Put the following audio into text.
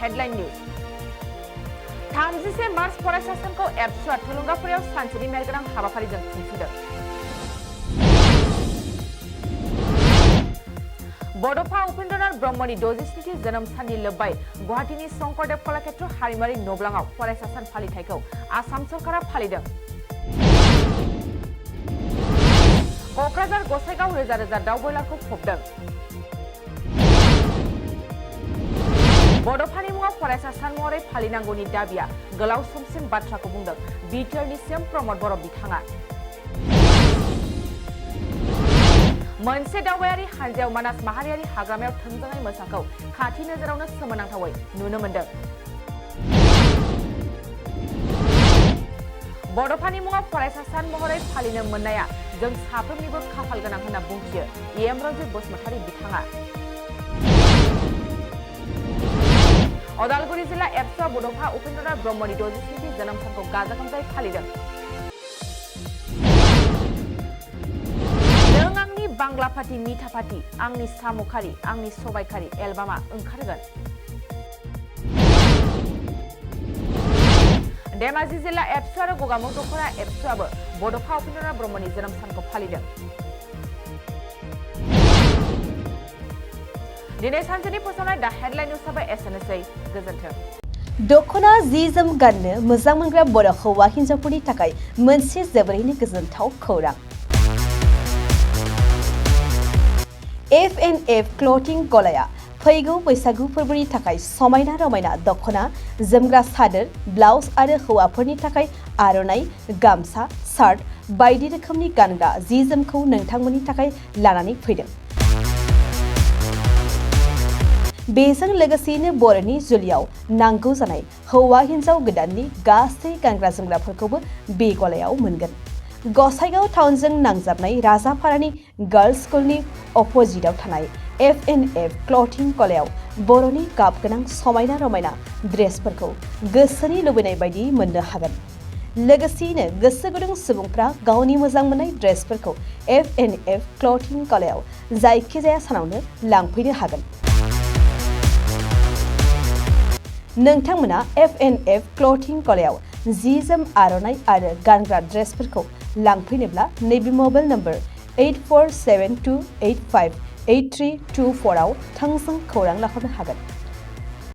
Headline news 30 March फरायसा सानखौ एबसुआ थुलुंगाफुरियाव सानसेनि मेलगोनां हाबाफारिजों खुंफुंदों। बड'फा उपेन्द्रनाथ ब्रह्मनि 67थि जोनोम साननि लोब्बाय गुवाहाटीनि शंकरदेव कलाक्षेत्र हारिमुआरि न'ब्लाङाव फरायसा सान फालिथायखौ आसाम सरकारा फालिदों। क'क्राझार गसाइगाव रोजा रोजा दाउ बयलारखौ फबदों। बड'फानि मुङाव फरायसा सान महरै फालिनांगौनि दाबिया गोलाव समसिम बाथ्राखौ बुंदों बिटिआरनि सीएम प्रमद बर' बिथाङा। मोनसे दावबायारि हानजायाव मानास माहारियारि हाग्रामायाव थोंजोङै मोसाखौ खाथि नोजोरावनो सोमोनांथावै नुनो मोन्दों। बड'फानि मुङाव फरायसा सान महरै फालिनो मोननाया जों साफ्रोमनिबो खाफाल गोनां होनना बुंथियो एम रन्जित बसुमतारी बिथाङा। अदालगुरि जिल्ला एबसुआ बड'फा उपेन्द्रनाथ ब्रह्मनि 67थि जोनोम सानखौ गाजा गोमजायै फालिदों। नों आंनि बांला फाथि मिथा फाथि आंनि साम'खारि आंनि सबायखारि एलबामा ओंखारगोन। धेमाजि जिल्ला एबसु आरो गगामुग दख'रा एबसुआबो बड'फा उपेन्द्रनाथ ब्रह्मनि जोनोम सानखौ फालिदों। दिनै सानसेनि फोसावनाय दा हेडलाइन निउसाबो एसेनोसै गोजोन्थों। दख'ना जि जोम गाननो मोजां मोनग्रा बर' हौवा हिन्जावफोरनि थाखाय मोनसे जोबोरैनो गोजोनथाव खौरां। F&F क्लथिं गलाया फैगौ बैसागु फोरबोनि थाखाय समायना रमायना दख'ना जोमग्रा सादोर ब्लाउज आरो हौवाफोरनि थाखाय आर'नाइ गामसा शार्ट बायदि रोखोमनि गानग्रा जि जोमखौ नोंथांमोननि थाखाय लानानै फैदों। बेजों लोगोसेयैनो बर'नि जुलियाव नांगौ जानाय हौवा हिन्जाव गोदाननि गासै गानग्रा जोमग्राफोरखौबो बे गलायाव मोनगोन। गसाइगाव टाउनजों नांजाबनाय राजापारानि गार्लस स्कुलनि अपोजिटआव थानाय F&F क्लथिं गलायाव बर'नि गाब गोनां समायना रमायना ड्रेसफोरखौ गोसोनि लुबैनाय बायदि मोननो हागोन। लोगोसेयैनो गोसो गुदुं सुबुंफ्रा गावनि मोजां मोननाय ड्रेसफोरखौ F&F क्लथिं गलायाव जायखिजाया सानावनो लांफैनो हागोन। नोंथांमोना F&F क्लथिं गलायाव जि जोम आर'नाइ आरो गानग्रा ड्रेसफोरखौ लांफैनोब्ला नैबे मबाइल नम्बर 8472858324 आव थोंजों खौरां लाहरनो हागोन।